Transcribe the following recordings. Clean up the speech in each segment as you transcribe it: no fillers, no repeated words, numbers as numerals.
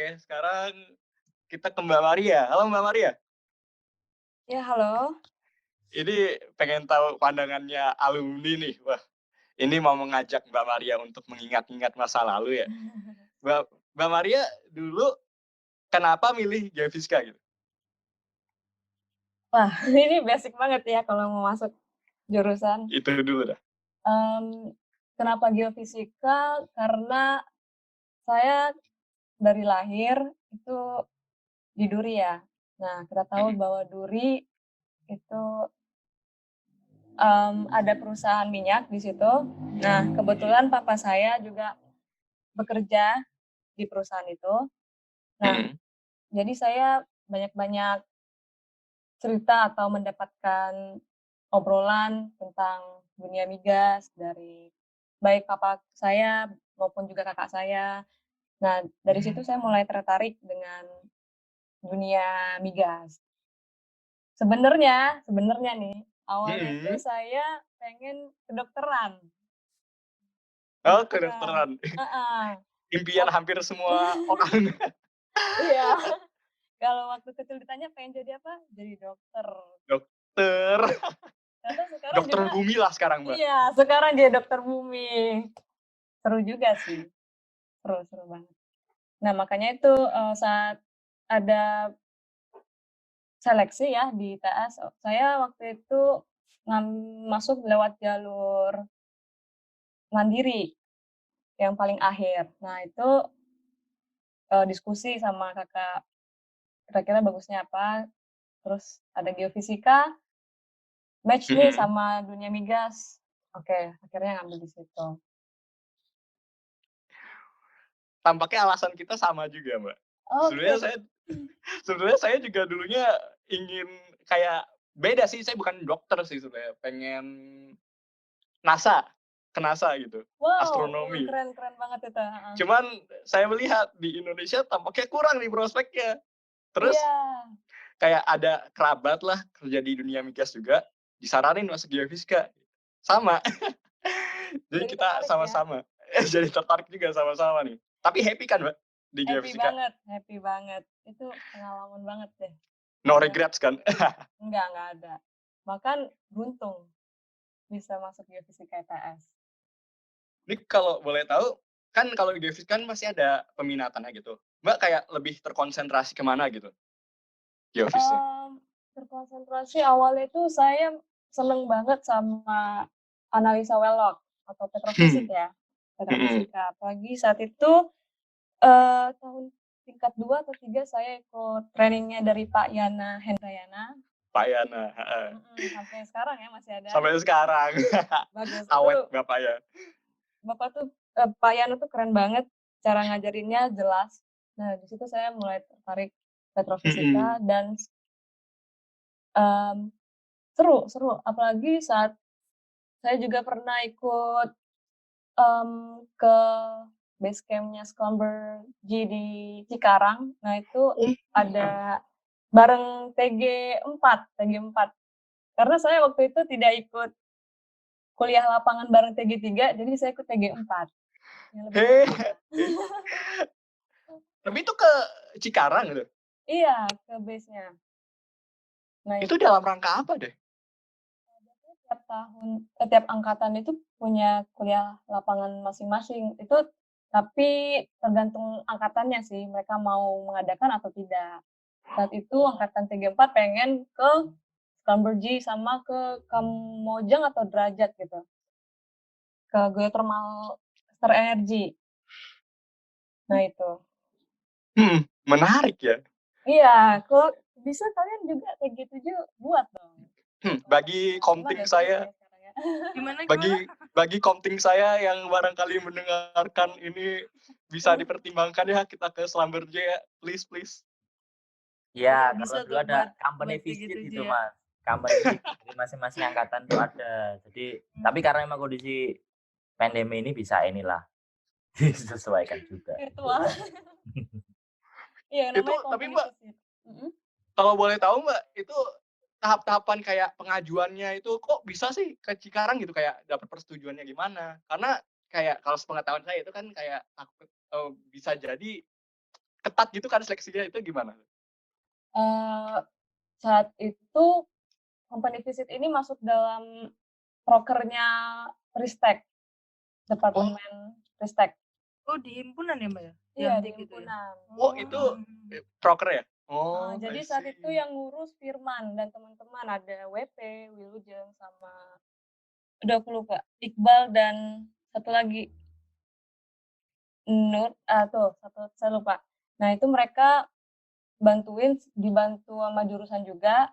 Oke, sekarang kita ke Mbak Maria. Halo Mbak Maria. Ya, halo. Ini pengen tahu pandangannya alumni nih. Wah, ini mau mengajak Mbak Maria untuk mengingat-ingat masa lalu ya. Mbak Maria dulu kenapa milih Geofiska gitu? Wah, ini basic banget ya kalau mau masuk jurusan. Itu dulu dah. Kenapa geofisika? Karena saya dari lahir itu di Duri ya. Nah, kita tahu Mhm. bahwa Duri itu ada perusahaan minyak di situ. Nah, kebetulan papa saya juga bekerja di perusahaan itu. Nah, Mhm. jadi saya banyak-banyak cerita atau mendapatkan obrolan tentang dunia migas dari baik papa saya maupun juga kakak saya. Nah, dari situ saya mulai tertarik dengan dunia migas. Sebenarnya nih, awalnya itu Mhm. saya pengen kedokteran. Oh, Kedokteran. kedokteran. Heeh. Impian hampir semua orang. Iya. Kalau waktu kecil ditanya pengen jadi apa? Jadi dokter. Dokter. Ternyata sekarang Dokter juga bumi lah sekarang, Mbak. iya, sekarang jadi dokter bumi. Seru juga sih, seru banget. Nah, makanya itu, saat ada seleksi ya di ITS, saya waktu itu ngam masuk lewat jalur mandiri yang paling akhir. Nah, itu, diskusi sama kakak, kira-kira bagusnya apa, terus ada geofisika, match nih Mhm. sama dunia migas. Oke, akhirnya ngambil di situ. Tampaknya alasan kita sama juga, Mbak. Oke. Sebenarnya saya sebenarnya saya juga dulunya ingin kayak beda sih, saya bukan dokter sih sebenarnya, pengen NASA, ke NASA gitu, Wow, astronomi. keren keren banget itu, heeh. Cuman saya melihat di Indonesia tampaknya kurang nih prospeknya. Terus Iya, kayak ada kerabat lah kerja di dunia migas juga, disaranin masuk geofisika. Sama, jadi jadi kita tertarik ya? sama-sama. Jadi tertarik juga sama-sama nih. Tapi happy kan, Mbak, di geofisika? Happy banget. Itu pengalaman banget deh. No Saya regrets kan? enggak ada. Bahkan beruntung bisa masuk geofisika ITS. Ini kalau boleh tahu, kan kalau di geofisika kan masih ada peminatannya gitu. Mbak kayak lebih terkonsentrasi kemana gitu, geofisnya? Mmm, Terkonsentrasi awalnya itu saya seneng banget sama analisa well log atau petrofisik ya, Mhm. petrofisika. Apalagi saat itu, tahun tingkat 2 atau 3 saya ikut training-nya dari Pak Yana Hendrayana, Pak Yana, heeh. sampai sekarang ya masih ada. Sampai sekarang. Bagus, Awet itu Bapak ya. Bapak tuh, Pak Yana tuh keren banget, cara ngajarinnya jelas. Nah, di situ saya mulai tertarik petrofisika Mhm. dan, mmm, seru, apalagi saat saya juga pernah ikut, ke base camp-nya Schlumberger di Cikarang. Nah, itu Oh, ada bareng TG 4. Karena saya waktu itu tidak ikut kuliah lapangan bareng TG 3, jadi saya ikut TG 4, yang lebih heh. mulia. Tapi itu ke Cikarang gitu? Iya, ke base-nya. Nah, Itu itu dalam rangka apa deh? biasanya tiap tahun tiap angkatan itu punya kuliah lapangan masing-masing. Itu tapi tergantung angkatannya sih, mereka mau mengadakan atau tidak. Saat itu angkatan TG 4 pengen ke Schlumberger sama ke Kamojang atau Derajat gitu, ke geothermal Star Energy. Nah itu. Menarik ya. Iya, kok bisa kalian juga TG 7 buat dong, geothermal Bagi Star. Cuma komting nggak bisa saya ya sekarang ya. Gimana gimana? bagi bagi komting saya yang barangkali mendengarkan ini, bisa dipertimbangkan ya kita ke Schlumberger ya, please please. Iya, Iya, bisa kalau dulu tuh ada buat company visit TG 7 gitu, ya. Mas. Company visit dari masing-masing angkatan tuh ada. Jadi, tapi karena emang kondisi pandemi ini bisa inilah disesuaikan juga gitu. Virtual. Iya, Itu namanya tapi company Mbak, visit. Mhm. kalau boleh tahu Mbak, itu tahap-tahapan kayak pengajuannya itu kok bisa sih ke Cikarang gitu, kayak dapat persetujuannya gimana? Karena kayak kalau sepengetahuan saya itu kan kayak takut, bisa jadi ketat gitu kan seleksinya, itu gimana? Saat itu company visit ini masuk dalam prokernya Ristek, Oh, Departemen Ristek. Oh, di himpunan ya, Mbak, ya? Iya, di Jantik gitu ya? himpunan. itu Oh. proker ya? Oh, I Jadi saat itu see. yang ngurus Firman dan teman-teman, ada WP, Wilujeng, sama udah aku lupa, Iqbal dan satu lagi Nur, satu saya lupa. Nah, itu mereka dibantu sama jurusan juga.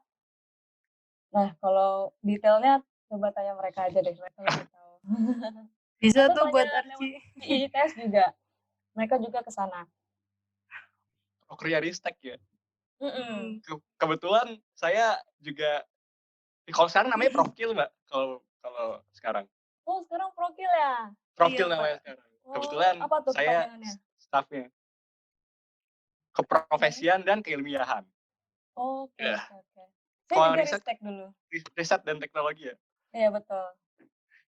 Nah, kalau detailnya coba tanya mereka aja deh, mereka lebih tahu. Bisa Atau tuh buat tanya Arci. lewat IITS juga, mereka juga ke sana. Prokernya Ristek ya? Mhm. Kebetulan saya juga, kalau sekarang namanya Profkil, Mbak, kalau sekarang. Oh, sekarang Profil ya? Profkil Iya, namanya Mbak. sekarang. Oh, Kebetulan apa tuh saya kepanjangannya? stafnya. Keprofesian dan keilmiahan. Oke, Ya, oke. Saya kalau juga riset Ristek dulu. dan teknologi ya? Iya, betul.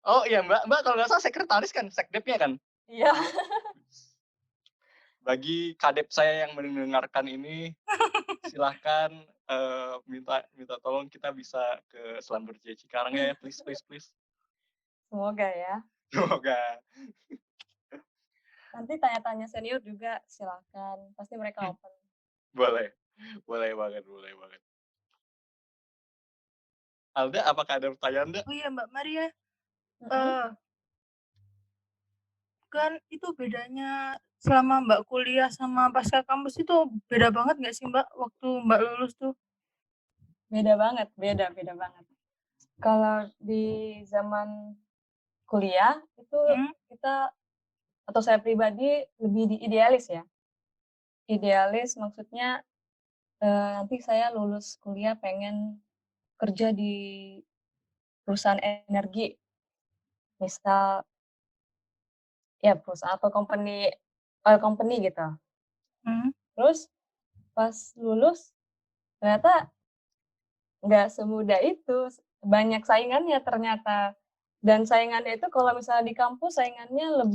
Oh iya, Mbak kalau nggak salah sekretaris kan, sekdepnya kan? Iya. Bagi kadep saya yang mendengarkan ini, silahkan minta tolong kita bisa ke Selam Berjaya Cikarang ya, please. Semoga ya. Semoga. Nanti tanya-tanya senior juga silakan, pasti mereka open. Boleh banget. Alda, apakah ada pertanyaan, Alda? Oh iya, Mbak Maria. Mhm. Kan itu bedanya selama Mbak kuliah sama pasca kampus itu beda banget nggak sih, Mbak, waktu Mbak lulus tuh? Beda banget. Kalau di zaman kuliah itu kita atau saya pribadi lebih idealis ya. Idealis maksudnya nanti saya lulus kuliah pengen kerja di perusahaan energi, misal ya perusahaan atau oil company gitu. Terus pas lulus ternyata nggak semudah itu, banyak saingannya ternyata. Dan saingannya itu kalau misalnya di kampus saingannya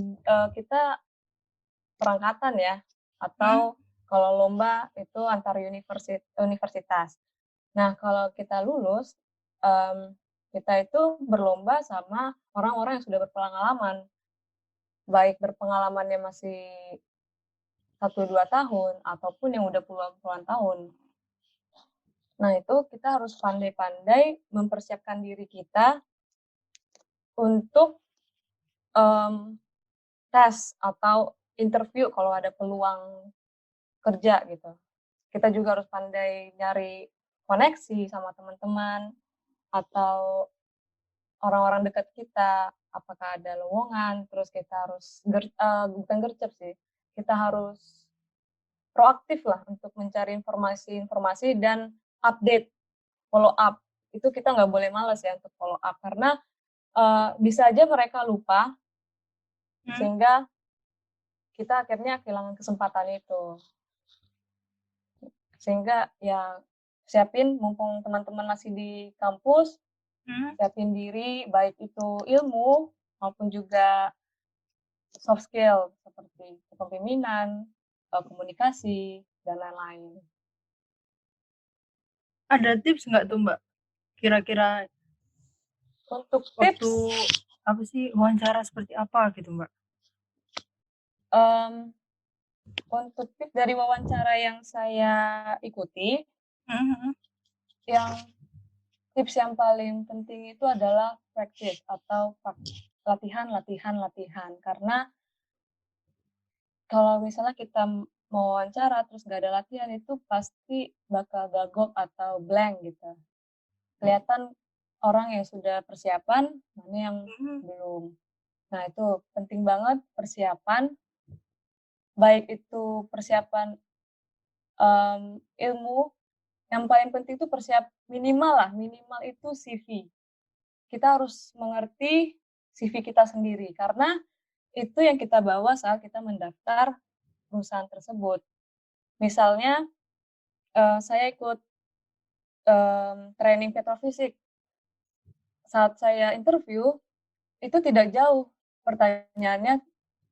kita perangkatan ya, atau kalau lomba itu antar universitas. Nah, kalau kita lulus, kita itu berlomba sama orang-orang yang sudah berpengalaman, baik berpengalamannya masih 1-2 tahun ataupun yang udah puluhan-puluhan tahun. Nah, itu kita harus pandai-pandai mempersiapkan diri kita untuk tes atau interview kalau ada peluang kerja gitu. Kita juga harus pandai nyari koneksi sama teman-teman atau orang-orang dekat kita, apakah ada lowongan, terus kita harus bukan gercep sih, kita harus proaktif lah untuk mencari informasi-informasi dan update, follow up. Itu kita nggak boleh malas ya untuk follow up, karena bisa aja mereka lupa, sehingga kita akhirnya kehilangan kesempatan itu. Sehingga ya siapin mumpung teman-teman masih di kampus, siapin diri baik itu ilmu maupun juga soft skill seperti kepemimpinan, komunikasi, dan lain-lain. Ada tips nggak tuh, Mbak? Kira-kira Untuk waktu tips, wawancara seperti apa gitu, Mbak? Untuk tips dari wawancara yang saya ikuti, tips yang paling penting itu adalah practice atau latihan. Karena kalau misalnya kita mau wawancara terus nggak ada latihan, itu pasti bakal gagap atau blank gitu. Kelihatan orang yang sudah persiapan, mana yang belum. Nah, itu penting banget persiapan, baik itu persiapan ilmu, yang paling penting itu minimal itu CV. Kita harus mengerti CV kita sendiri, karena itu yang kita bawa saat kita mendaftar perusahaan tersebut. Misalnya, saya ikut training petrofisik. Saat saya interview, itu tidak jauh pertanyaannya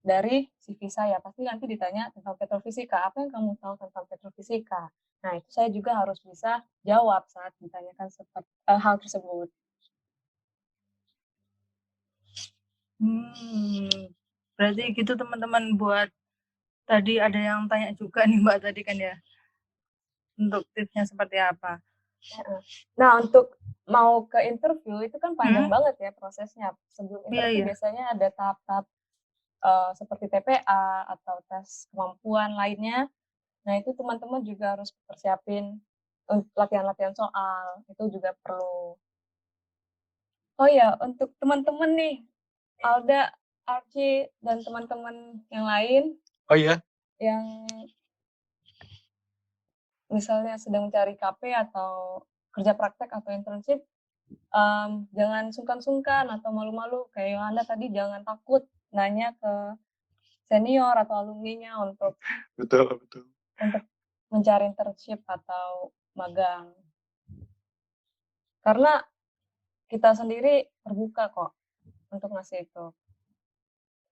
dari CV saya. Pasti nanti ditanya tentang petrofisika, apa yang kamu tahu tentang petrofisika? Nah, itu saya juga harus bisa jawab saat ditanyakan hal tersebut. Berarti gitu teman-teman, buat tadi ada yang tanya juga nih Mbak tadi kan ya, untuk tipsnya seperti apa? Nah, untuk mau ke interview itu kan panjang banget ya prosesnya. Sebelum interview Iya. biasanya ada tahap-tahap seperti TPA atau tes kemampuan lainnya. Nah, itu teman-teman juga harus persiapin latihan-latihan soal, itu juga perlu. Oh ya, untuk teman-teman nih, Alda, Archie, dan teman-teman yang lain Oh iya? yang misalnya sedang mencari KP atau kerja praktek atau internship, jangan sungkan-sungkan atau malu-malu. Kayak Yolanda tadi, jangan takut nanya ke senior atau alumninya untuk Betul. untuk mencari internship atau magang. Karena kita sendiri terbuka kok untuk ngasih itu,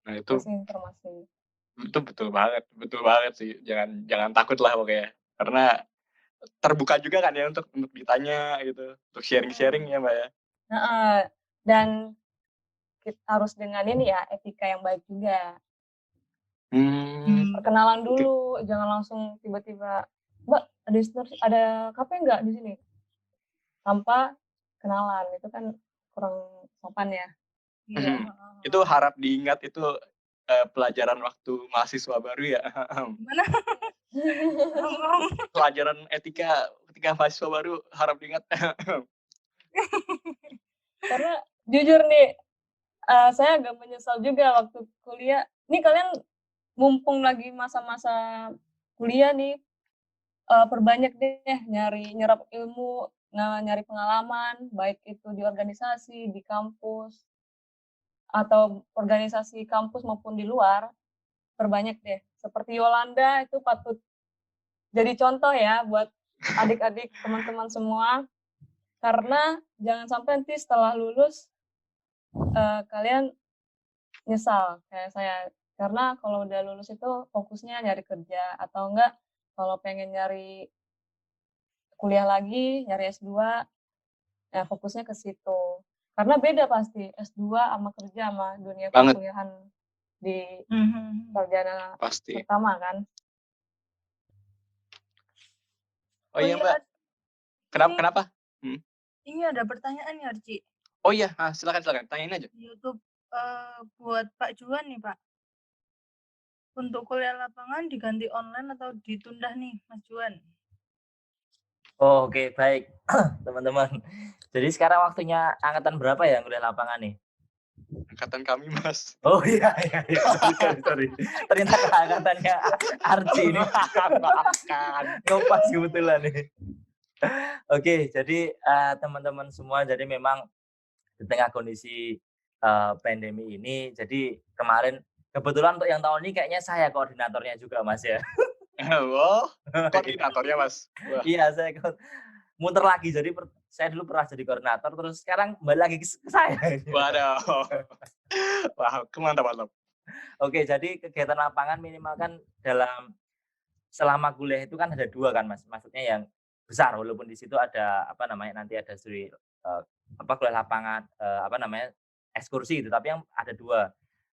Nah itu ngasih informasi. betul banget sih. Jangan takut lah pokoknya. Karena terbuka juga kan ya untuk ditanya gitu, untuk sharing-sharing ya Mbak ya. Dan kita harus dengan ini ya, etika yang baik juga. Perkenalan dulu, jangan langsung tiba-tiba, Mbak, ada KP nggak di sini? Tanpa kenalan, itu kan kurang sopan ya. Iya. Itu harap diingat itu pelajaran waktu mahasiswa baru ya. Gimana? Pelajaran etika ketika mahasiswa baru harap diingat. Karena jujur nih, saya agak menyesal juga waktu kuliah. Nih kalian mumpung lagi masa-masa kuliah nih, perbanyak deh nyerap ilmu, nyari pengalaman, baik itu di organisasi, di kampus, atau organisasi kampus maupun di luar, perbanyak deh. Seperti Yolanda itu patut jadi contoh ya buat adik-adik teman-teman semua, karena jangan sampai nanti setelah lulus kalian nyesal kayak saya. Karena kalau udah lulus itu fokusnya nyari kerja, atau enggak kalau pengen nyari kuliah lagi, nyari S2, ya fokusnya ke situ. Karena beda pasti S2 sama kerja sama dunia perkuliahan di sarjana Pasti. pertama kan. Oh iya Mbak. Kenapa? Ini ada pertanyaan ya, Arci. Oh iya, silakan tanyain aja. YouTube buat Pak Juan nih, Pak. Untuk kuliah lapangan diganti online atau ditunda nih, Mas Juan? Oh, oke, baik. Teman-teman. Jadi sekarang waktunya angkatan berapa ya kuliah lapangan nih? Angkatan kami, Mas. Oh iya. Sorry. Ternyata angkatannya Arci ini. Ngopas kebetulan nih. Oke, jadi teman-teman semua, jadi memang di tengah kondisi pandemi ini, jadi kemarin kebetulan untuk yang tahun ini kayaknya saya koordinatornya juga Mas ya. Oh, koordinatornya Mas. Wah. Iya, saya muter lagi, jadi saya dulu pernah jadi koordinator, terus sekarang kembali lagi ke saya. Waduh. Wah, mantap. Oke, jadi kegiatan lapangan minimal kan selama kuliah itu kan ada 2 kan Mas, maksudnya yang besar, walaupun di situ ada nanti ada studi kuliah lapangan ekskursi gitu, tapi yang ada 2.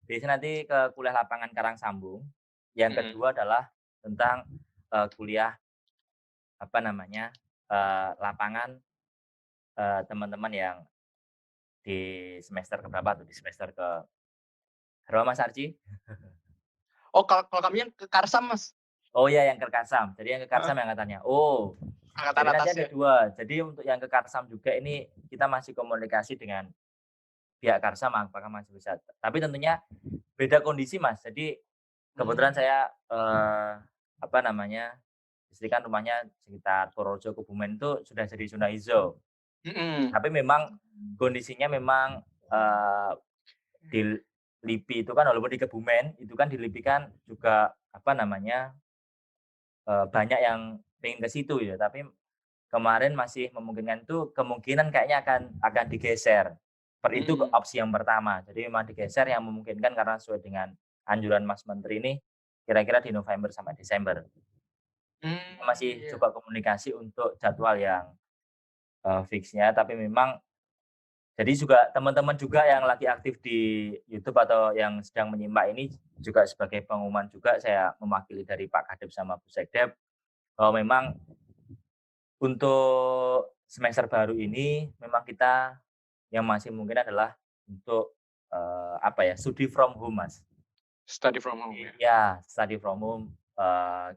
Biasanya nanti ke kuliah lapangan Karangsambung, yang kedua adalah tentang kuliah lapangan teman-teman yang di semester keberapa tuh, di semester ke berapa Mas Arci? Oh, kalau kami yang ke Karsam, Mas. Oh iya, yang ke Karsam. Jadi yang ke Karsam yang katanya. Oh. Angkatan Jadi nanti atasnya. ada 2. Jadi untuk yang ke Karsam juga ini kita masih komunikasi dengan pihak Karsam apakah masih bisa. Tapi tentunya beda kondisi Mas. Jadi kebetulan saya istri kan rumahnya sekitar Purworejo, Kebumen itu sudah jadi zona hijau. Tapi memang kondisinya memang di LIPI itu kan, walaupun di Kebumen itu kan di LIPI kan juga banyak yang pengen ke situ ya, tapi kemarin masih memungkinkan, itu kemungkinan kayaknya akan digeser. Itu opsi yang pertama. Jadi memang digeser yang memungkinkan karena sesuai dengan anjuran Mas Menteri ini kira-kira di November sampai Desember. Kita masih Iya. coba komunikasi untuk jadwal yang fix-nya, tapi memang jadi juga teman-teman juga yang lagi aktif di YouTube atau yang sedang menyimak ini juga sebagai pengumuman juga saya mewakili dari Pak Kadep sama Bu Sekdep bahwa memang untuk semester baru ini memang kita yang masih mungkin adalah untuk studi from home, Mas. Study from home ya? Ya, study from home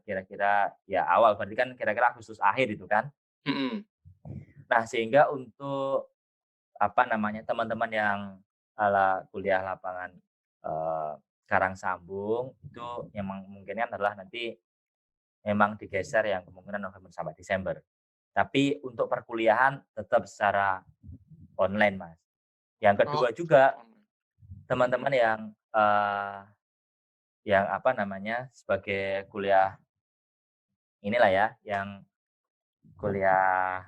kira-kira ya awal berarti kan kira-kira Agustus akhir itu kan. Mhm. Nah, sehingga untuk teman-teman yang kuliah lapangan Karangsambung itu yang mungkinnya adalah nanti memang digeser yang kemungkinan November sampai Desember. Tapi untuk perkuliahan tetap secara online, Mas. Yang kedua juga teman-teman yang sebagai kuliah inilah ya, yang kuliah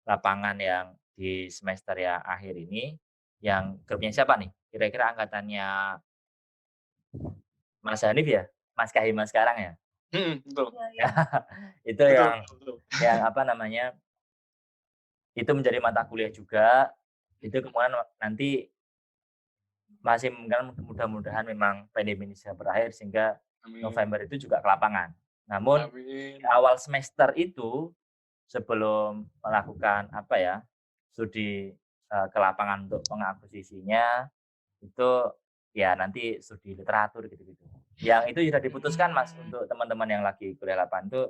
lapangan yang di semester yang akhir ini, yang grupnya siapa nih? Kira-kira angkatannya Mas Hanif ya? Mas Kahima sekarang ya? Betul. Iya, iya. Itu Betul betul. itu menjadi mata kuliah juga, itu kemudian nanti masih mudah-mudahan memang pandemi ini bisa berakhir sehingga Amin. November itu juga ke lapangan. Namun Amin. di awal semester itu sebelum melakukan studi ke lapangan untuk mengakuisisinya itu ya nanti studi literatur gitu-gitu. Yang itu sudah diputuskan Mas untuk teman-teman yang lagi kuliah lapangan itu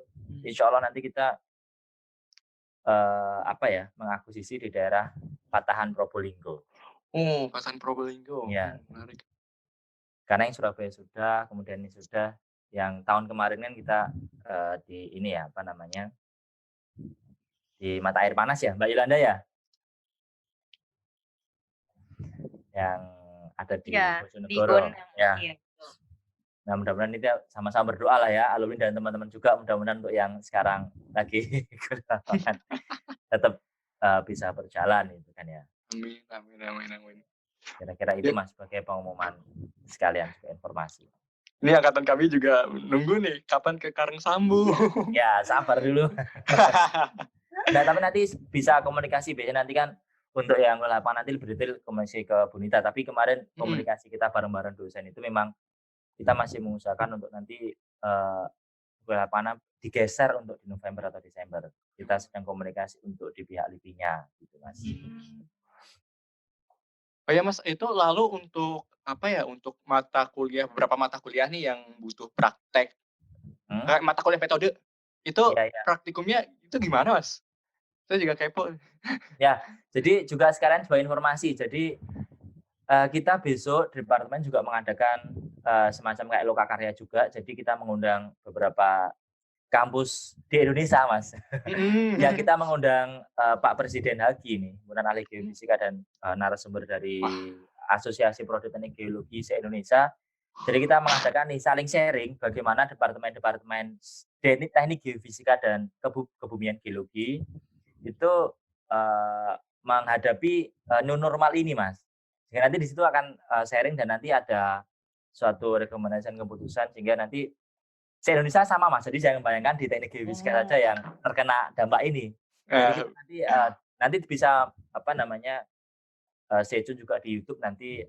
insya Allah nanti kita mengakuisisi di daerah Patahan Probolinggo. Oh, Patahan Probolinggo. Ya. Menarik. Karena yang Surabaya sudah, kemudian ini sudah, yang tahun kemarin kan kita di ini ya di mata air panas ya Mbak Yolanda ya, yang ada di Iya, di Bojonegoro UNS. ya. Iya, betul. Nah mudah-mudahan kita sama-sama berdoa lah ya alumni dan teman-teman juga mudah-mudahan untuk yang sekarang lagi tetap bisa berjalan itu kan ya. Amin amin amin amin. Kira-kira itu Mas sebagai pengumuman sekalian juga informasi. Ini angkatan kami juga nunggu nih kapan ke Karangsambung. Ya sabar dulu. Nah tapi nanti bisa komunikasi biasanya nanti kan untuk yang lapangan nanti lebih detail komunikasi ke Bunita. Tapi kemarin komunikasi kita bareng-bareng dosen itu memang kita masih mengusahakan untuk nanti lapangan digeser untuk di November atau Desember. Kita sedang komunikasi untuk di pihak LIPI-nya gitu Mas. Oh ya Mas, itu lalu untuk untuk mata kuliah beberapa mata kuliah nih yang butuh praktek, mata kuliah metode itu Iya, iya. praktikumnya itu gimana Mas? Saya juga kepo. Ya, jadi juga sekalian sebagai informasi. Jadi kita besok departemen juga mengadakan semacam kayak lokakarya juga. Jadi kita mengundang beberapa kampus di Indonesia, Mas. Ya kita mengundang Pak Presiden Hagi nih, kemudian ahli geofisika dan narasumber dari Asosiasi Politeknik Geologi se-Indonesia. Jadi kita mengadakan nih saling sharing bagaimana departemen-departemen teknik geofisika dan kebumian geologi itu menghadapi new normal ini, Mas. Sehingga nanti di situ akan sharing dan nanti ada suatu rekomendasi keputusan sehingga nanti se-Indonesia sama Mas. Jadi jangan bayangkan di teknik geofisika saja yang terkena dampak ini. Jadi kita nanti bisa stay tune juga di YouTube nanti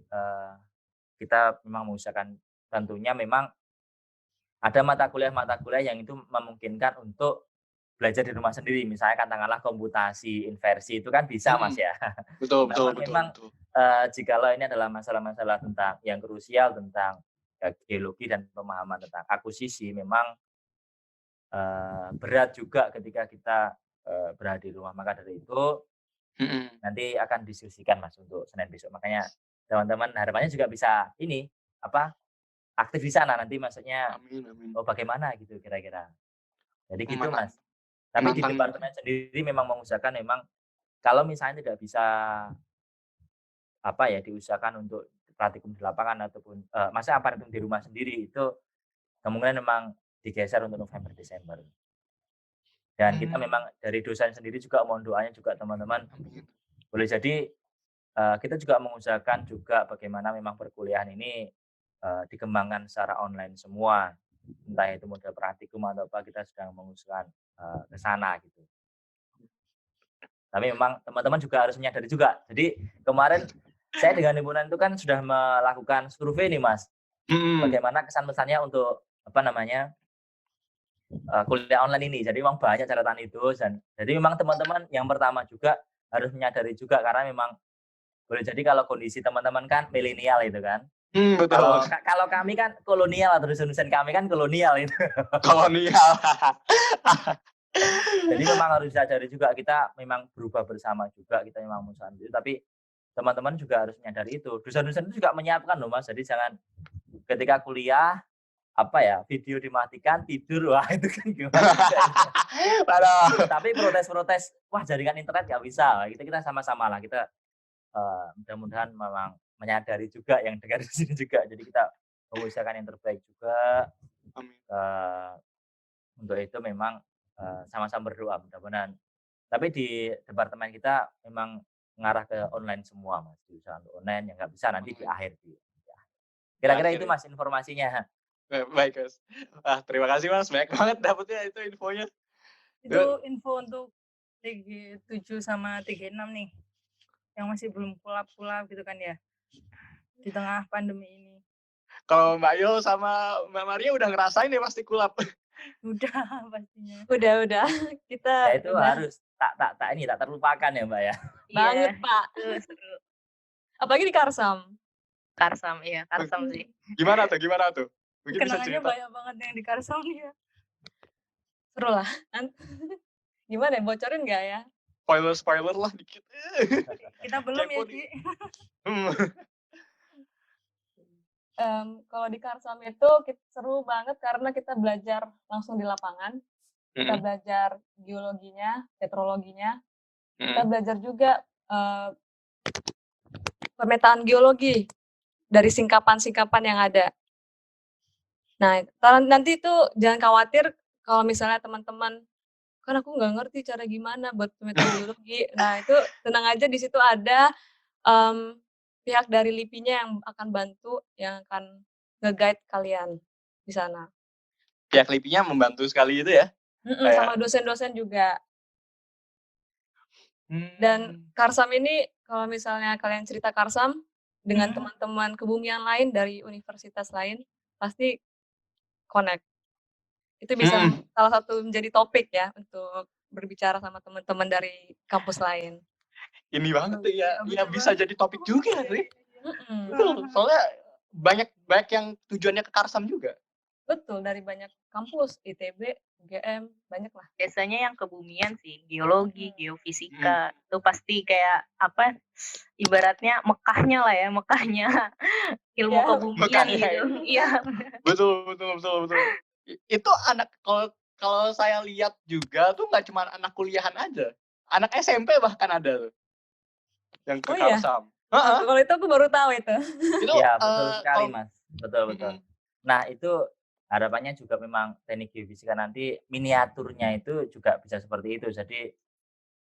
kita memang mengusahakan tentunya memang ada mata kuliah yang itu memungkinkan untuk belajar di rumah sendiri. Misalnya katakanlah komputasi inversi itu kan bisa Mas ya. Betul betul Namun betul. memang jikalau ini adalah masalah-masalah tentang yang krusial tentang geologi dan pemahaman tentang akuisisi memang berat juga ketika kita berada di rumah. Maka dari itu nanti akan diskusikan Mas untuk Senin besok. Makanya teman-teman harapannya juga bisa ini aktif di sana nanti maksudnya bagaimana gitu kira-kira. Jadi gitu Mas. Tapi di departemen sendiri memang mengusahakan memang kalau misalnya tidak bisa diusahakan untuk praktikum di lapangan ataupun praktikum di rumah sendiri itu kemungkinan memang digeser untuk November Desember. Dan kita memang dari dosen sendiri juga mohon doanya juga teman-teman boleh jadi kita juga mengusahakan juga bagaimana memang perkuliahan ini dikembangkan secara online semua, entah itu model praktikum atau apa, kita sedang mengusulkan ke sana gitu. Tapi memang teman-teman juga harus menyadari juga. Jadi kemarin saya dengan himpunan itu kan sudah melakukan survei nih Mas. Bagaimana kesan pesannya untuk apa namanya kuliah online ini. Jadi memang banyak catatan itu, dan jadi memang teman-teman yang pertama juga harus menyadari juga, karena memang boleh jadi kalau kondisi teman-teman kan milenial itu kan. Betul. Kalau kami kan kolonial, atau dosen-dosen kami kan kolonial itu. Kolonial. Jadi memang harus disadari juga, kita memang berubah bersama juga, kita memang mengusahakan itu, tapi teman-teman juga harus menyadari itu. Dosen-dosen itu juga menyiapkan loh Mas. Jadi jangan ketika kuliah apa ya, video dimatikan, tidur, wah itu kan gimana juga itu. Tapi protes-protes, wah jaringan internet nggak bisa, kita sama-sama lah, kita mudah-mudahan memang menyadari juga yang dengar di sini juga. Jadi kita mengusahakan yang terbaik juga. Untuk itu memang sama-sama berdoa mudah-mudahan. Tapi di departemen kita memang mengarah ke online semua Mas, usaha untuk online, yang nggak bisa nanti di akhir. Kira-kira itu Mas informasinya. Baik Mas. Terima kasih Mas, banyak banget dapetnya itu infonya. Itu info untuk TG7 sama TG6 nih, yang masih belum kulap-kulap gitu kan ya, di tengah pandemi ini. Kalau Mbak Yo sama Mbak Maria udah ngerasain ya pasti kulap. Udah pastinya. Udah. Kita Ya itu harus tak terlupakan ya Mbak ya. banget Pak. Seru. Apalagi di Karsam. Karsam, iya Karsam sih. Gimana tuh? Mungkin bisa Kenangannya cerita. banyak banget yang di Karsam nih ya. Seru lah. Gimana ya, bocorin nggak ya? Spoiler lah dikit. Kita belum ya Kepo Ci. Kalau di Karsam itu seru banget karena kita belajar langsung di lapangan. Kita belajar geologinya, petrologinya. Kita belajar juga pemetaan geologi dari singkapan-singkapan yang ada. Nah, nanti itu jangan khawatir kalau misalnya teman-teman, kan aku nggak ngerti cara gimana buat pemetaan geologi. Nah, itu tenang aja, di situ ada pihak dari LIPI-nya yang akan bantu, yang akan nge-guide kalian di sana. Pihak LIPI-nya membantu sekali itu ya? Sama dosen-dosen juga. Dan Karsam ini, kalau misalnya kalian cerita Karsam dengan teman-teman kebumian lain dari universitas lain, pasti connect. Itu bisa salah satu menjadi topik ya untuk berbicara sama teman-teman dari kampus lain. Ini banget tuh ya, bisa jadi topik juga sih. Betul, soalnya banyak yang tujuannya ke Karsam juga. Betul, dari banyak kampus, ITB, UGM, banyak lah. Biasanya yang kebumian sih, geologi, geofisika, itu pasti kayak apa, ibaratnya Mekahnya lah ya, Mekahnya ilmu kebumian gitu. Iya. Betul. Itu anak, kalau saya lihat juga tuh nggak cuma anak kuliahan aja, anak SMP bahkan ada tuh yang ke Karsam. Kalau itu aku baru tahu itu. Iya, betul sekali Mas, betul. Nah itu harapannya juga memang teknik geofisika nanti miniaturnya itu juga bisa seperti itu. Jadi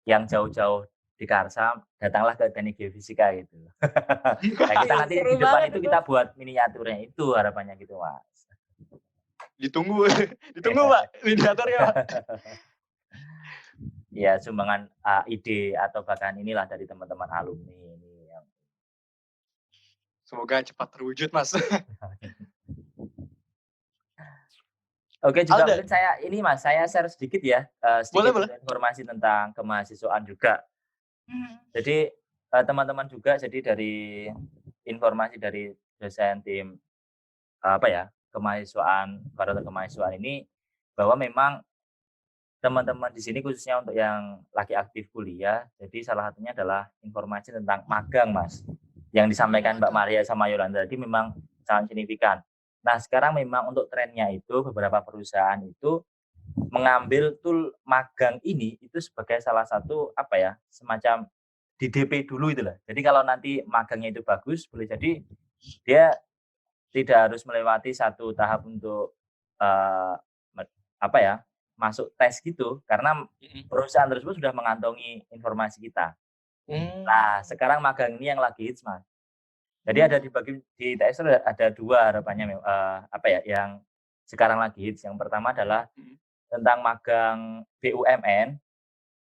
yang jauh-jauh di Karsam, datanglah ke teknik geofisika gitu. Nah, kita nanti di depan itu kita buat miniaturnya, itu harapannya gitu Mas. Ditunggu Pak miniaturnya Pak. Ya, sumbangan ide atau bahkan inilah dari teman-teman alumni ini. Semoga cepat terwujud Mas. Oke, juga mungkin saya share sedikit ya, Boleh. informasi tentang kemahasiswaan juga. Jadi teman-teman juga, jadi dari informasi dari dosen tim kemahasiswaan ini, bahwa memang teman-teman di sini khususnya untuk yang lagi aktif kuliah, jadi salah satunya adalah informasi tentang magang Mas, yang disampaikan Mbak Maria sama Yolanda tadi memang sangat signifikan. Nah sekarang memang untuk trennya itu beberapa perusahaan itu mengambil tool magang ini itu sebagai salah satu semacam di DP dulu itu lah. Jadi kalau nanti magangnya itu bagus, boleh jadi dia tidak harus melewati satu tahap untuk masuk tes gitu, karena perusahaan tersebut sudah mengantongi informasi kita. Nah sekarang magang ini yang lagi hits Mas. Jadi ada dibagi di ITS itu ada 2 harapannya apa ya, yang sekarang lagi hits. Yang pertama adalah tentang magang BUMN.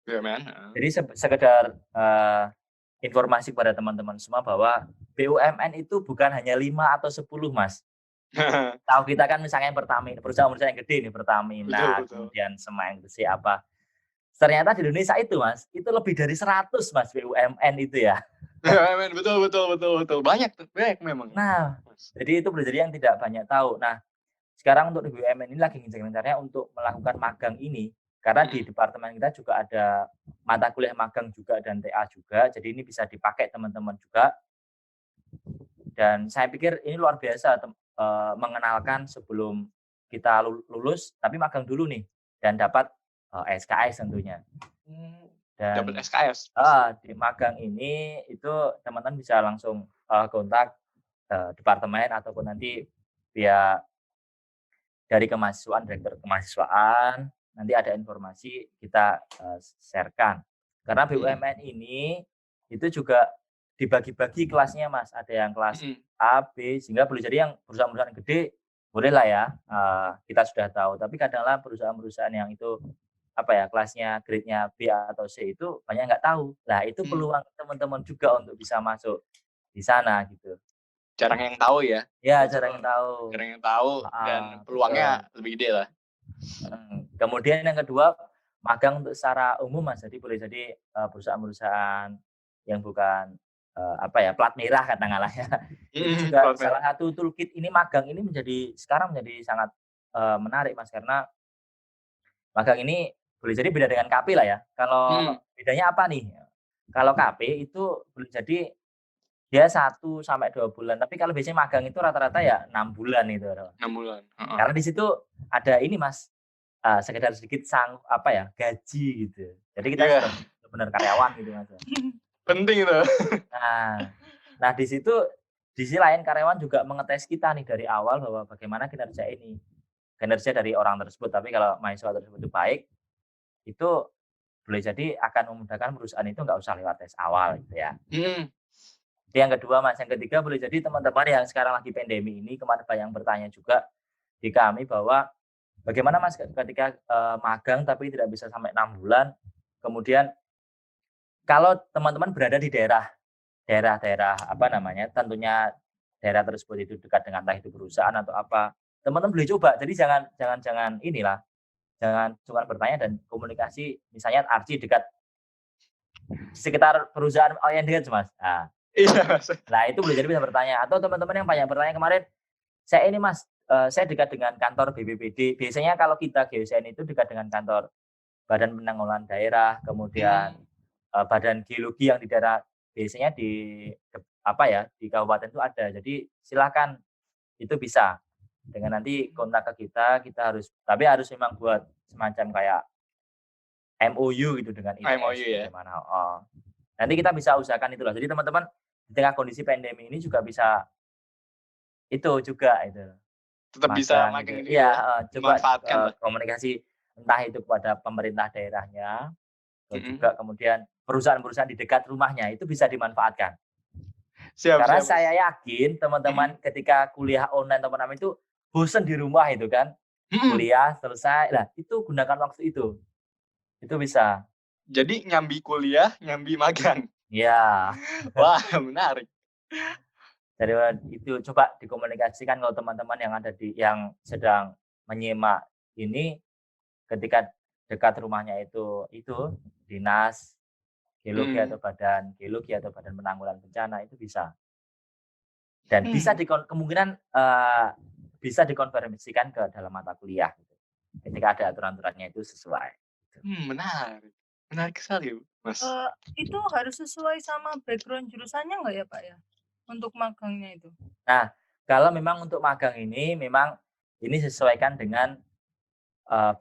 BUMN, Jadi sekedar informasi kepada teman-teman semua bahwa BUMN itu bukan hanya 5 atau 10, Mas. Tahu kita kan misalnya Pertamina, perusahaan-perusahaan yang gede nih, Pertamina, Betul. kemudian Semen, Gresik apa. Ternyata di Indonesia itu, Mas, itu lebih dari 100, Mas, BUMN itu ya. BUMN, betul. Banyak memang. Nah, jadi itu boleh jadi yang tidak banyak tahu. Nah, sekarang untuk di BUMN ini lagi ngincar-ngincarnya untuk melakukan magang ini, karena di departemen kita juga ada mata kuliah magang juga dan TA juga, jadi ini bisa dipakai teman-teman juga. Dan saya pikir ini luar biasa mengenalkan sebelum kita lulus, tapi magang dulu nih dan dapat SKS tentunya. Dan Dapat SKS. di magang ini itu teman-teman bisa langsung kontak departemen ataupun nanti via dari kemahasiswaan, direktur kemahasiswaan, nanti ada informasi kita sharekan. Karena BUMN ini itu juga dibagi-bagi kelasnya, Mas. Ada yang kelas A, B, sehingga boleh jadi yang perusahaan-perusahaan gede boleh lah ya, kita sudah tahu. Tapi kadang-kadang perusahaan-perusahaan yang itu apa ya, kelasnya grade-nya B atau C itu banyak nggak tahu. Nah, itu peluang teman-teman juga untuk bisa masuk di sana gitu. Jarang yang tahu ya. Ya, jarang yang tahu. Jarang yang tahu dan peluangnya lebih gede lah. Kemudian yang kedua, magang untuk secara umum, Mas. Jadi boleh jadi perusahaan-perusahaan yang bukan apa ya, plat merah katakanlah ya. Itu juga salah satu toolkit ini magang ini sekarang menjadi sangat menarik, Mas, karena magang ini boleh jadi beda dengan KP lah ya. Kalau bedanya apa nih? Kalau KP itu boleh jadi dia 1 sampai 2 bulan, tapi kalau biasanya magang itu rata-rata ya 6 bulan itu. 6 bulan. Karena di situ ada ini, Mas, sekedar sedikit apa ya, gaji gitu. Jadi kita benar-benar karyawan gitu, Mas. Penting itu. Nah di situ di sisi lain karyawan juga mengetes kita nih dari awal bahwa bagaimana kinerja ini. Kinerja dari orang tersebut, tapi kalau mahasiswa tersebut itu baik, itu boleh jadi akan memudahkan perusahaan itu nggak usah lewat tes awal gitu ya. Itu yang kedua, Mas. Yang ketiga boleh jadi teman-teman yang sekarang lagi pandemi ini, kemarin banyak yang bertanya juga di kami bahwa bagaimana, Mas, ketika magang tapi tidak bisa sampai 6 bulan, kemudian kalau teman-teman berada di daerah apa namanya, tentunya daerah tersebut itu dekat dengan entah itu perusahaan atau apa, teman-teman boleh coba. Jadi jangan inilah, jangan cuma bertanya dan komunikasi, misalnya Arci dekat sekitar perusahaan yang dekat, Mas. Nah, itu boleh jadi bisa bertanya. Atau teman-teman yang banyak bertanya kemarin, saya ini, Mas, saya dekat dengan kantor BPBD. Biasanya kalau kita GeoSN itu dekat dengan kantor Badan Penanggulangan Daerah, kemudian Badan Geologi yang di daerah, biasanya di kabupaten itu ada. Jadi silakan, itu bisa. Dengan nanti kontak ke kita tapi harus memang buat semacam kayak MOU gitu dengan ITS. MOU ya. Gimana? Nanti kita bisa usahakan itulah. Jadi teman-teman di tengah kondisi pandemi ini juga bisa itu juga itu. Tetap bisa magang gitu. Coba komunikasi entah itu kepada pemerintah daerahnya, atau juga kemudian perusahaan-perusahaan di dekat rumahnya itu bisa dimanfaatkan. Karena saya yakin teman-teman ketika kuliah online teman-teman itu bosan di rumah itu kan, kuliah selesai, lah itu gunakan waktu itu bisa. Jadi nyambi kuliah, nyambi magang. Iya. Wah, menarik. Jadi itu coba dikomunikasikan kalau teman-teman yang sedang menyimak ini, ketika dekat rumahnya itu dinas geologi atau badan geologi atau badan penanggulangan bencana itu bisa. Dan bisa kemungkinan bisa dikonversikan ke dalam mata kuliah gitu. Ketika ada aturan-aturannya itu sesuai. Menarik sekali, Mas. Itu harus sesuai sama background jurusannya nggak ya, Pak ya? Untuk magangnya itu. Nah, kalau memang untuk magang ini memang ini disesuaikan dengan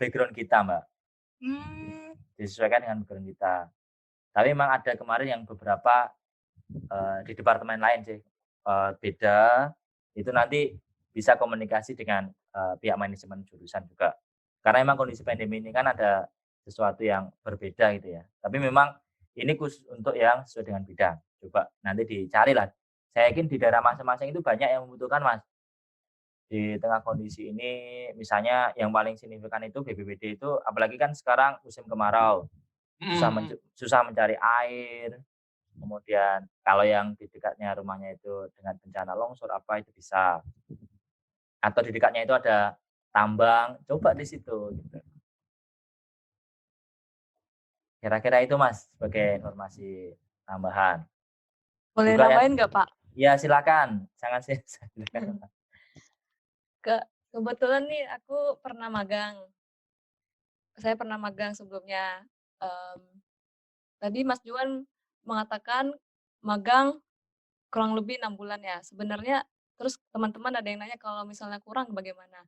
background kita, Mbak. Disesuaikan dengan background kita. Tapi memang ada kemarin yang beberapa di departemen lain sih beda. Itu nanti bisa komunikasi dengan pihak manajemen jurusan juga. Karena memang kondisi pandemi ini kan ada sesuatu yang berbeda gitu ya. Tapi memang ini khusus untuk yang sesuai dengan bidang. Coba nanti dicarilah saya yakin di daerah masing-masing itu banyak yang membutuhkan, Mas. Di tengah kondisi ini misalnya yang paling signifikan itu BPBD itu apalagi kan sekarang musim kemarau, Mhm. susah mencari air, kemudian kalau yang di dekatnya rumahnya itu dengan bencana longsor apa itu bisa, atau di dekatnya itu ada tambang, coba di situ gitu. Kira-kira itu, Mas, sebagai informasi tambahan. Boleh Juga yang nambahin nggak, Pak? ya silakan, sangat silakan, Mas. Ke kebetulan nih aku pernah magang. Saya pernah magang sebelumnya. Mmm, Tadi Mas Juan mengatakan magang kurang lebih 6 bulan ya. Sebenarnya terus teman-teman ada yang nanya kalau misalnya kurang bagaimana?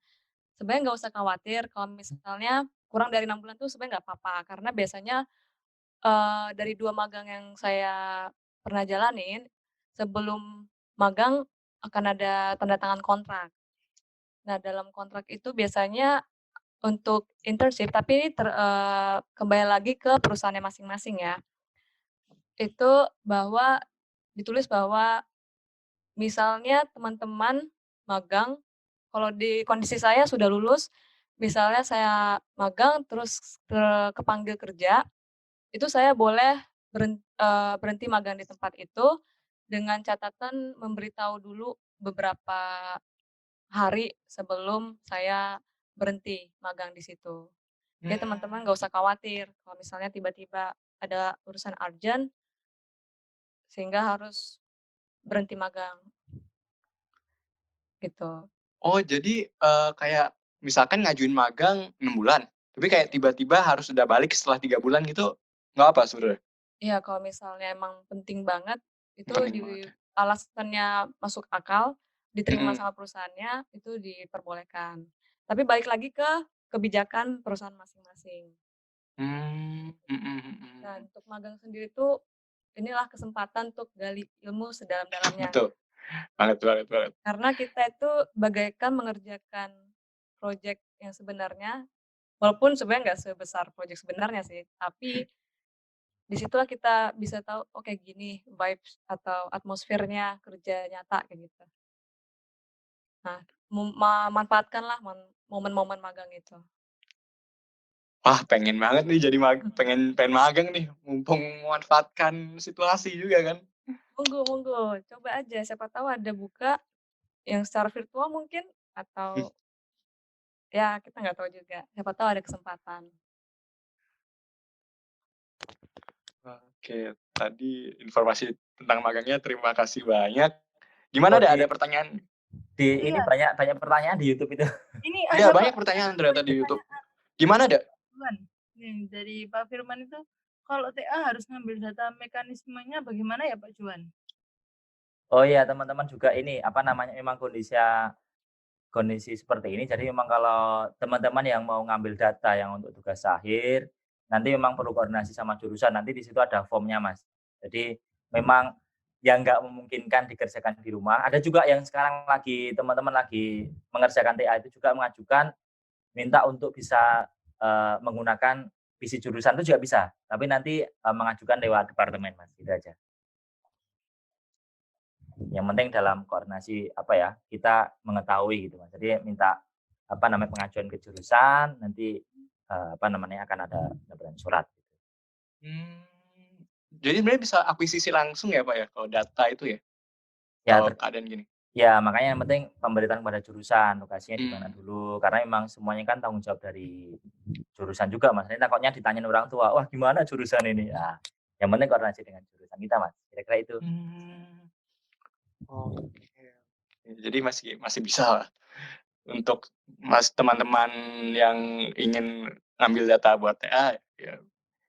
Sebenarnya nggak usah khawatir kalau misalnya kurang dari 6 bulan tuh sebenarnya nggak apa-apa, karena biasanya, dari 2 magang yang saya pernah jalanin, sebelum magang akan ada tanda tangan kontrak. Nah, dalam kontrak itu biasanya untuk internship, tapi ini kembali lagi ke perusahaannya masing-masing ya. Itu bahwa ditulis bahwa misalnya teman-teman magang, kalau di kondisi saya sudah lulus, misalnya saya magang terus kepanggil kerja, itu saya boleh berhenti magang di tempat itu dengan catatan memberitahu dulu beberapa hari sebelum saya berhenti magang di situ. Jadi teman-teman nggak usah khawatir kalau misalnya tiba-tiba ada urusan urgent sehingga harus berhenti magang, gitu. Oh jadi, kayak misalkan ngajuin magang 6 bulan, tapi kayak tiba-tiba harus udah balik setelah 3 bulan gitu, nggak apa sebenarnya? Iya, kalau misalnya emang penting banget, itu Penting banget ya? alasannya masuk akal, diterima Mhm. sama perusahaannya, itu diperbolehkan. Tapi balik lagi ke kebijakan perusahaan masing-masing. Mhm Nah, mhm. untuk magang sendiri tuh, inilah kesempatan untuk gali ilmu sedalam-dalamnya. Betul, banget banget banget. Karena kita itu bagaikan mengerjakan proyek yang sebenarnya, walaupun sebenarnya nggak sebesar proyek sebenarnya sih, tapi di situlah kita bisa tahu, oh kayak gini vibes atau atmosfernya kerja nyata kayak gitu. Nah, manfaatkanlah momen-momen magang itu. Wah pengen banget nih jadi pengen pengen magang nih, mumpung memanfaatkan situasi juga kan. Monggo monggo, coba aja siapa tahu ada buka yang secara virtual mungkin atau ya kita nggak tahu juga, siapa tahu ada kesempatan. Oke, tadi informasi tentang magangnya terima kasih banyak. Gimana Oh ada pertanyaan? ini Iya, banyak banyak pertanyaan di YouTube itu. ini Iya ada banyak Pak, pertanyaan oh ternyata ini di YouTube. pertanyaan Gimana, Dak? Firman. Nih, dari Pak Firman itu, kalau TA harus ngambil data mekanismenya bagaimana ya Pak Juan? Oh iya, teman-teman juga ini, apa namanya, memang kondisi seperti ini, jadi memang kalau teman-teman yang mau ngambil data yang untuk tugas akhir, nanti memang perlu koordinasi sama jurusan, nanti di situ ada formnya, Mas. Jadi memang yang nggak memungkinkan dikerjakan di rumah, ada juga yang sekarang lagi teman-teman lagi mengerjakan TA itu juga mengajukan minta untuk bisa, menggunakan PC jurusan itu juga bisa, tapi nanti, mengajukan lewat departemen, Mas, gitu aja. Yang penting dalam koordinasi apa ya, kita mengetahui gitu Mas. Jadi minta apa namanya, pengajuan ke jurusan, nanti, apa namanya, akan ada pendapatan surat. Mmm, jadi sebenarnya bisa akuisisi langsung ya, Pak, ya, kalau data itu ya? Ya Kalau keadaan gini? ya makanya yang penting pemberitahuan kepada jurusan, lokasinya di mana Mmm, dulu, karena memang semuanya kan tanggung jawab dari jurusan juga Mas. Nanti takutnya ditanyain orang tua, "Wah gimana jurusan ini?" Nah, yang penting koordinasi dengan jurusan kita Mas, kira-kira itu. mmm, oke. Jadi masih masih bisalah untuk teman-teman yang ingin ngambil data buat TA, ya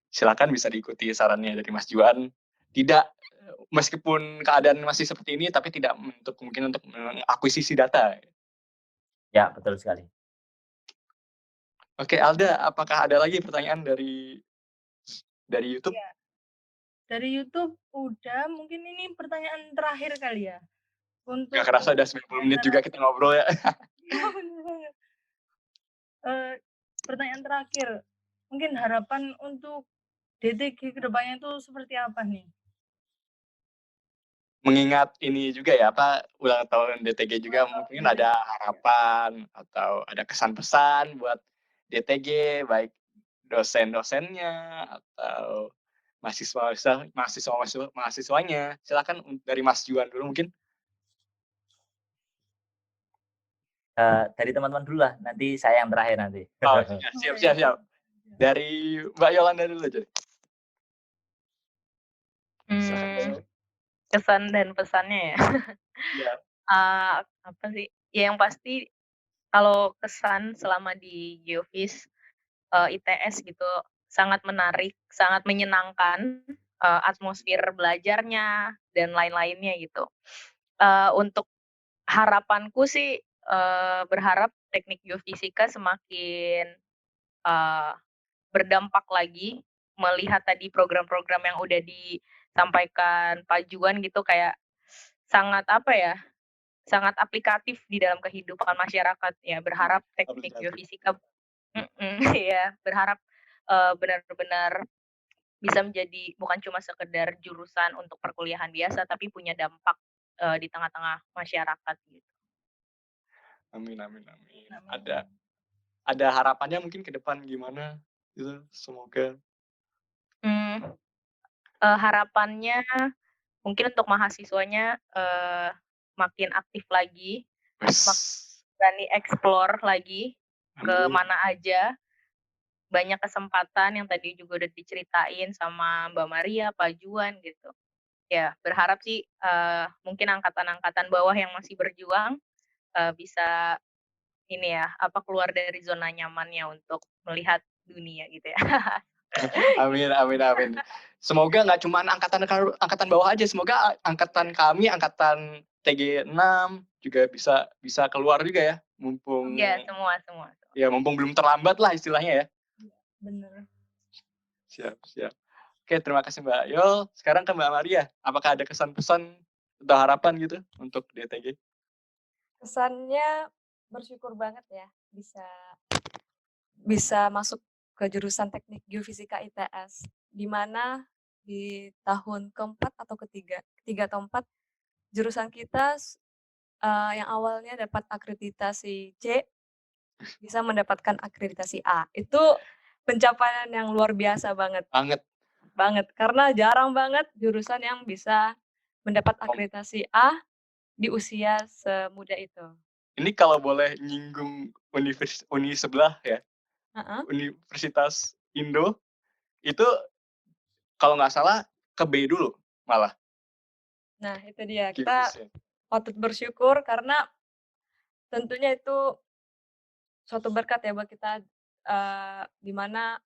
silakan bisa diikuti sarannya dari Mas Juan. Tidak meskipun keadaan masih seperti ini, tapi tidak menutup kemungkinan untuk mengakuisisi data. Ya betul sekali. Oke, Alda, apakah ada lagi pertanyaan dari YouTube? Iya, dari YouTube udah, mungkin ini pertanyaan terakhir kali ya, Nggak untuk kerasa udah 90 menit juga kita ngobrol ya. bener banget. Pertanyaan terakhir, mungkin harapan untuk DTG ke depannya itu seperti apa nih? mengingat ini juga ya, ulang tahun DTG juga, mungkin ada harapan atau ada kesan pesan buat DTG, baik dosen-dosennya atau mahasiswanya. Silakan dari Mas Juan dulu mungkin. Dari teman-teman dulu lah, nanti saya yang terakhir nanti. Oh, siap. Dari Mbak Yolanda dulu aja. Kesan dan pesannya ya. Ya. Apa sih? Ya yang pasti kalau kesan selama di Geofis ITS gitu sangat menarik, sangat menyenangkan, atmosfer belajarnya dan lain-lainnya gitu. Untuk harapanku sih berharap teknik geofisika semakin berdampak lagi, melihat tadi program-program yang udah disampaikan Pak Juan gitu kayak sangat sangat aplikatif di dalam kehidupan masyarakat ya. Berharap teknik geofisika ya, berharap benar-benar bisa menjadi bukan cuma sekedar jurusan untuk perkuliahan biasa tapi punya dampak di tengah-tengah masyarakat gitu. Amin. Ada harapannya mungkin ke depan gimana gitu, semoga. Harapannya mungkin untuk mahasiswanya makin aktif lagi, berani explore lagi ke mana aja, banyak kesempatan yang tadi juga udah diceritain sama Mbak Maria, Pak Juan gitu. Ya berharap sih mungkin angkatan-angkatan bawah yang masih berjuang bisa ini ya keluar dari zona nyamannya untuk melihat dunia gitu ya. Amin. Semoga nggak cuma angkatan bawah aja, semoga angkatan kami, angkatan TG 6 juga bisa keluar juga ya, mumpung. Ya semua. Ya mumpung belum terlambat lah istilahnya ya. Bener. Siap. Oke, terima kasih Mbak Yol. Sekarang ke Mbak Maria, apakah ada kesan-pesan atau harapan gitu untuk DTG? Kesannya bersyukur banget ya bisa masuk ke jurusan teknik geofisika ITS, di mana di tahun keempat atau ketiga atau empat, jurusan kita yang awalnya dapat akreditasi C bisa mendapatkan akreditasi A. Itu pencapaian yang luar biasa banget. Karena jarang banget jurusan yang bisa mendapat akreditasi A di usia semuda itu. Ini kalau boleh nyinggung uni sebelah ya, Universitas Indo, itu kalau nggak salah ke B dulu malah. Nah itu dia, kita patut bersyukur karena tentunya itu suatu berkat ya buat kita, di mana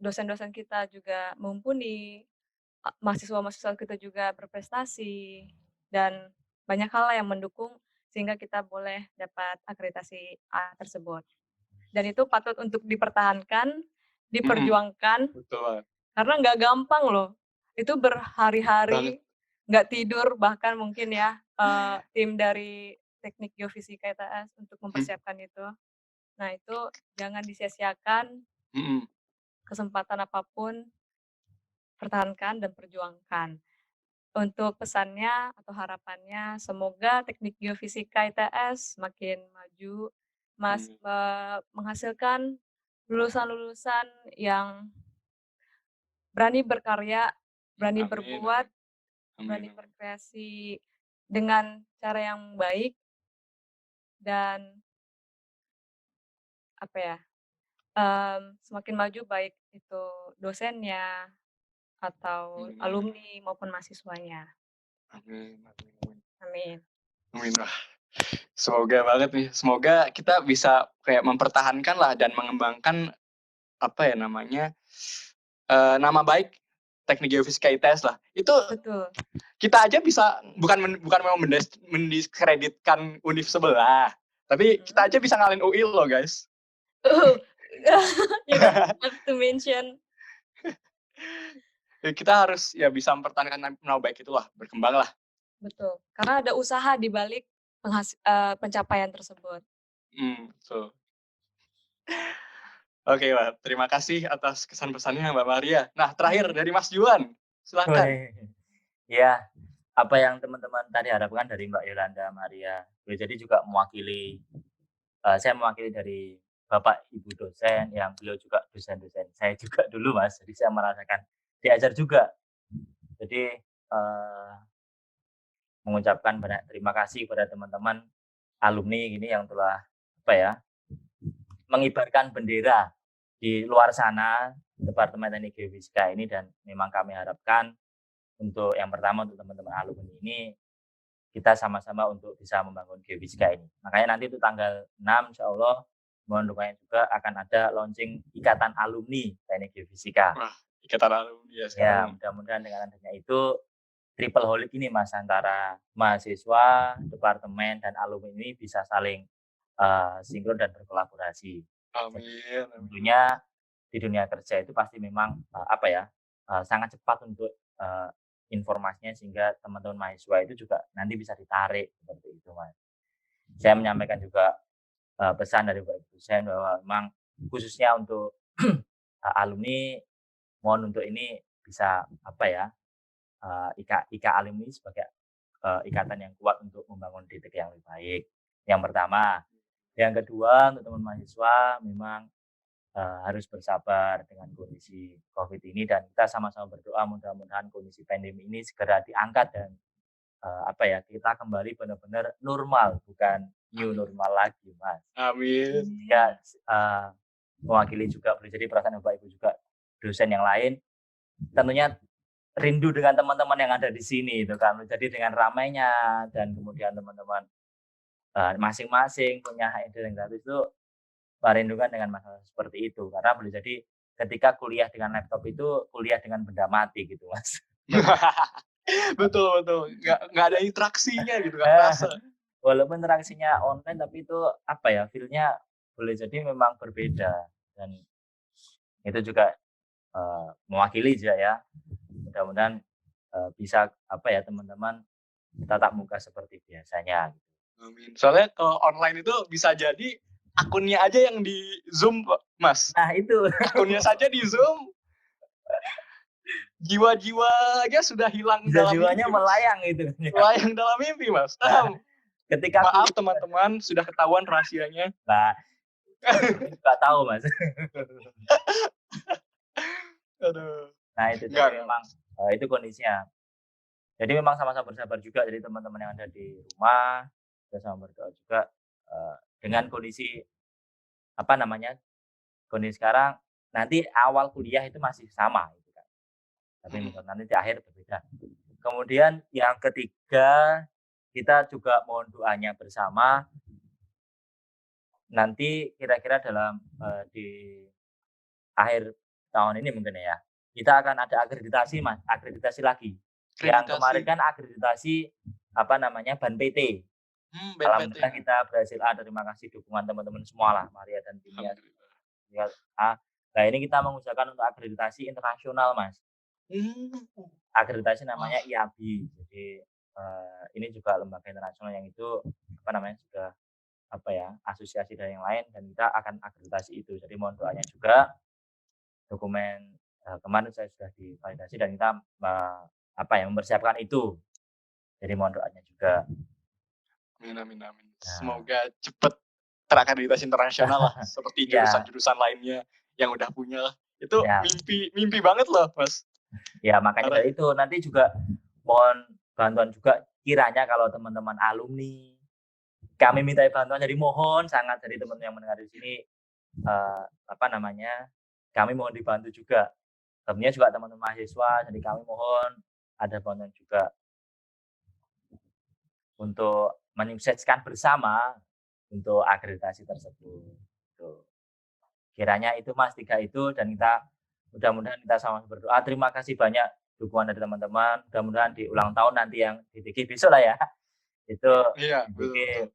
dosen-dosen kita juga mumpuni, mahasiswa-mahasiswa kita juga berprestasi, dan banyak hal yang mendukung sehingga kita boleh dapat akreditasi A tersebut. Dan itu patut untuk dipertahankan, diperjuangkan, karena nggak gampang loh. Itu berhari-hari, nggak tidur bahkan mungkin ya, tim dari teknik geofisika ITS untuk mempersiapkan itu. Nah itu jangan disia-siakan, kesempatan apapun, pertahankan dan perjuangkan. Untuk pesannya atau harapannya, semoga teknik geofisika ITS makin maju, menghasilkan lulusan-lulusan yang berani berkarya, berani berbuat, berani berkreasi dengan cara yang baik, dan semakin maju baik itu dosennya atau alumni maupun mahasiswanya. Amin. Wah, semoga banget nih. Semoga kita bisa kayak mempertahankan lah dan mengembangkan nama baik teknik geofisika ITS lah. Itu betul. Kita aja bisa bukan mau mendiskreditkan univ sebelah, tapi kita aja bisa ngalahin UI loh guys. You don't have to mention. Kita harus ya bisa mempertahankan nama baik itulah, berkembang lah. Betul, karena ada usaha di balik pencapaian tersebut. Betul. Oke, Mbak. Terima kasih atas kesan pesannya Mbak Maria. Nah, terakhir dari Mas Juan, silakan. Ya, apa yang teman-teman tadi harapkan dari Mbak Yolanda Maria, boleh jadi juga mewakili, saya mewakili dari Bapak Ibu dosen yang beliau juga dosen-dosen. Saya juga dulu Mas, jadi saya merasakan diajar juga. Jadi mengucapkan banyak terima kasih kepada teman-teman alumni ini yang telah apa ya mengibarkan bendera di luar sana Departemen Teknik Geofisika ini, dan memang kami harapkan untuk yang pertama untuk teman-teman alumni ini kita sama-sama untuk bisa membangun geofisika ini. Makanya nanti itu tanggal 6 insya Allah mohon doanya juga akan ada launching ikatan alumni Teknik Geofisika. Wah, ikatan alumni ya Ya, sekarang. mudah-mudahan dengan adanya itu triple holic ini Mas, antara mahasiswa, departemen, dan alumni ini bisa saling sinkron dan berkolaborasi. Amin. Amin. Tentunya di dunia kerja itu pasti memang sangat cepat untuk informasinya, sehingga teman-teman mahasiswa itu juga nanti bisa ditarik seperti itu Mas. Saya menyampaikan juga pesan dari Bapak dosen bahwa memang khususnya untuk alumni mohon untuk ini bisa IKA alumni sebagai ikatan yang kuat untuk membangun titik yang lebih baik. Yang pertama. Yang kedua, untuk teman mahasiswa memang harus bersabar dengan kondisi COVID ini, dan kita sama-sama berdoa mudah-mudahan kondisi pandemi ini segera diangkat dan kita kembali benar-benar normal, bukan new normal lagi Mas. Amin. Ya, mewakili juga boleh jadi perasaan Bapak Ibu juga dosen yang lain tentunya rindu dengan teman-teman yang ada di sini itu kan. Jadi dengan ramainya, dan kemudian teman-teman masing-masing punya hak yang gratis itu merindukan dengan masalah seperti itu, karena boleh jadi ketika kuliah dengan laptop itu kuliah dengan benda mati gitu Mas. Betul. Nggak ada interaksinya gitu kan rasa. Walaupun interaksinya online, tapi itu feel-nya boleh jadi memang berbeda, dan itu juga mewakili juga ya. Mudah-mudahan bisa teman-teman tatap muka seperti biasanya. Amin. Soalnya kalau online itu bisa jadi akunnya aja yang di Zoom Mas. Nah itu. Akunnya saja di Zoom. Jiwa-jiwanya sudah hilang dalam Jiwanya mimpi. melayang itu. Melayang dalam mimpi Mas. Ketika maaf teman-teman sudah ketahuan rahasianya. Nah, nggak tahu Mas. Aduh. Nah itu jadi memang itu kondisinya. Jadi memang sama-sama bersabar juga. Jadi teman-teman yang ada di rumah sama berdoa juga dengan kondisi kondisi sekarang. Nanti awal kuliah itu masih sama gitu kan, tapi nanti di akhir berbeda. Kemudian yang ketiga, kita juga mohon doanya bersama nanti kira-kira dalam di akhir tahun ini mungkin ya, kita akan ada akreditasi Mas, akreditasi lagi. Yang kemarin kan akreditasi BAN PT. Alhamdulillah kita berhasil. Terima kasih dukungan teman-teman semua lah, Maria dan timnya. Nah ini kita mengusahakan untuk akreditasi internasional Mas. Akreditasi namanya IABI. Jadi ini juga lembaga internasional yang itu sudah asosiasi dan yang lain, dan kita akan akreditasi itu. Jadi mohon doanya juga. Dokumen kemarin saya sudah divalidasi dan kita mempersiapkan itu. Jadi mohon doanya juga. Amin. Semoga cepat terakreditasi internasional lah, seperti jurusan-jurusan lainnya yang udah punya lah. Itu mimpi banget loh Mas. Ya makanya dari itu nanti juga mohon bantuan juga, kiranya kalau teman-teman alumni kami minta bantuan, jadi mohon sangat dari teman-teman yang mendengar di sini kami mohon dibantu juga. Tentunya juga teman-teman mahasiswa, jadi kami mohon ada bantuan juga untuk menyukseskan bersama untuk akreditasi tersebut. Kiranya itu Mas, 3 itu, dan kita mudah-mudahan kita sama berdoa. Terima kasih banyak dukungan dari teman-teman. Mudah-mudahan di ulang tahun nanti yang di DG besok lah ya. Itu betul.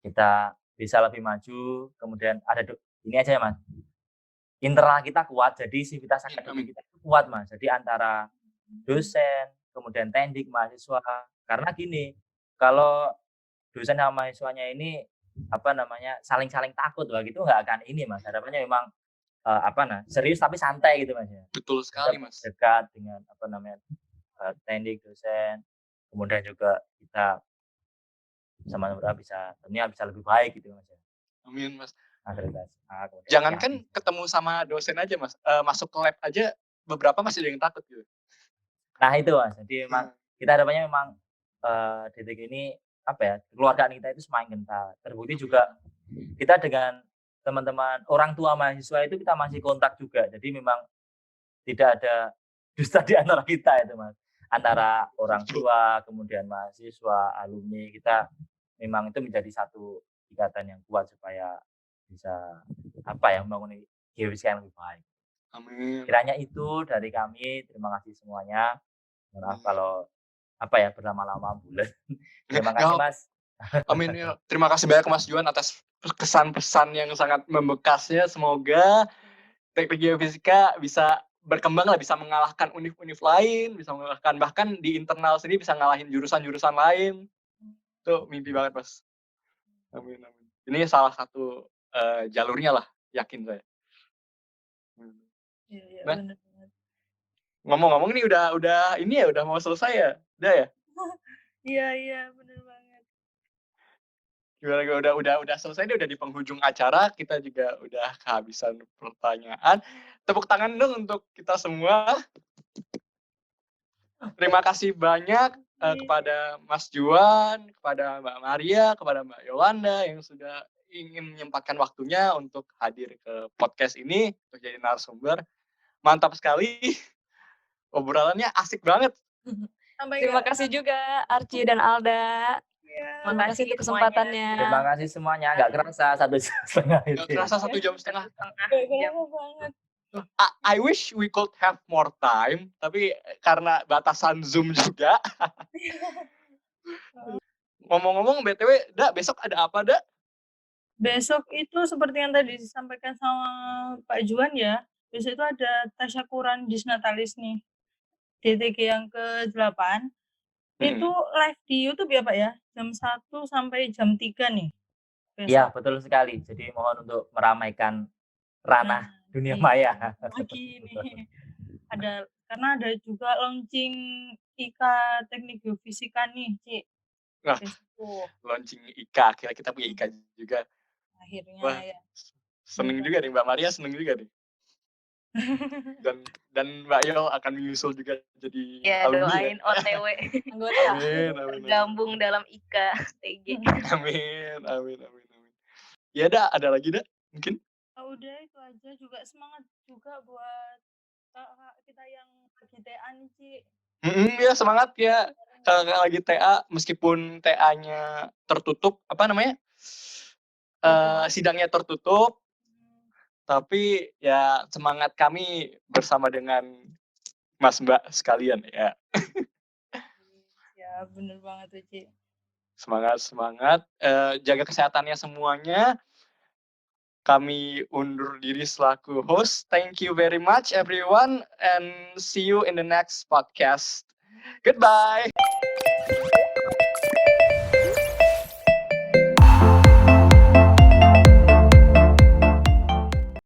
Kita bisa lebih maju. Kemudian ada ini aja ya Mas. Internal kita kuat, jadi sivitas akademik kita kuat Mas. Jadi antara dosen, kemudian teknik, mahasiswa. Karena gini, kalau dosen sama mahasiswanya ini saling takut gitu nggak akan ini Mas. Harapannya memang serius tapi santai gitu Mas ya. Betul sekali Mas. Dekat dengan teknik, dosen, kemudian juga kita sama-sama bisa tentunya bisa lebih baik gitu Mas ya. Amin, Mas. Akreditasi. Kemudian Jangankan yang ketemu sama dosen aja, Mas. Masuk ke lab aja beberapa masih ada yang takut gitu. nah itu Mas, jadi memang kita harapannya memang DTG ini apa ya, kekeluargaan kita itu semakin kental. Terbukti juga kita dengan teman-teman orang tua mahasiswa itu kita masih kontak juga. Jadi memang tidak ada dusta di antara kita itu Mas. Antara orang tua, kemudian mahasiswa, alumni, kita memang itu menjadi satu ikatan yang kuat supaya bisa apa ya, membangun GWSK yang lebih baik. Amin. Kiranya itu dari kami, terima kasih semuanya. Maaf kalau apa ya berlama-lama bulan. Terima kasih Mas. Amin ya. Terima kasih banyak Mas Juan atas kesan-pesan yang sangat membekasnya. Semoga teknik geofisika bisa berkembang lah, bisa mengalahkan univ-univ lain, bisa mengalahkan bahkan di internal sendiri bisa ngalahin jurusan-jurusan lain. Itu mimpi banget Mas. Amin amin. Ini salah satu jalurnya lah, yakin saya. Iya, Nah, bener banget. ngomong-ngomong ini udah ini ya udah mau selesai ya? Udah ya? Iya, bener banget. Gimana udah selesai nih, udah di penghujung acara, kita juga udah kehabisan pertanyaan. Tepuk tangan dong untuk kita semua. Terima kasih banyak kepada Mas Juan, kepada Mbak Maria, kepada Mbak Yolanda yang sudah ingin menyempatkan waktunya untuk hadir ke podcast ini untuk jadi narasumber. Mantap sekali. Obrolannya asik banget. Terima kasih juga Archie dan Alda. Terima kasih untuk kesempatannya. Terima kasih semuanya. Nggak kerasa 1 jam setengah itu. Nggak kerasa 1 jam setengah. Lama banget. I wish we could have more time, tapi karena batasan Zoom juga. Ngomong-ngomong, BTW, besok ada apa, Da? Besok itu seperti yang tadi disampaikan sama Pak Juan ya, besok itu ada tasyakuran disnatalis nih, DTG yang ke-8. Itu live di YouTube ya Pak ya, jam 1 sampai jam 3 nih. Iya, Besok. betul sekali. Jadi mohon untuk meramaikan ranah dunia maya. Lagi nih. Karena ada juga launching IK Teknik Geofisika nih, Ci. Nah, launching IKA, akhirnya kita punya IKA juga. Akhirnya Wah, ya. seneng juga nih, Mbak Maria seneng juga nih. Dan Mbak Yol akan menyusul juga jadi alumni doain OTW amin. bergabung dalam IKA TG. Amin. Ya ada lagi Da mungkin? Udah itu aja, juga semangat juga buat kita yang lagi TA nih Ci. Ya semangat ya kakak lagi TA, meskipun TA-nya tertutup, apa namanya, sidangnya tertutup, tapi ya semangat kami bersama dengan Mas Mbak sekalian ya. Ya bener banget tuh Ci. Semangat, jaga kesehatannya semuanya. Kami undur diri selaku host. Thank you very much everyone and see you in the next podcast. Goodbye.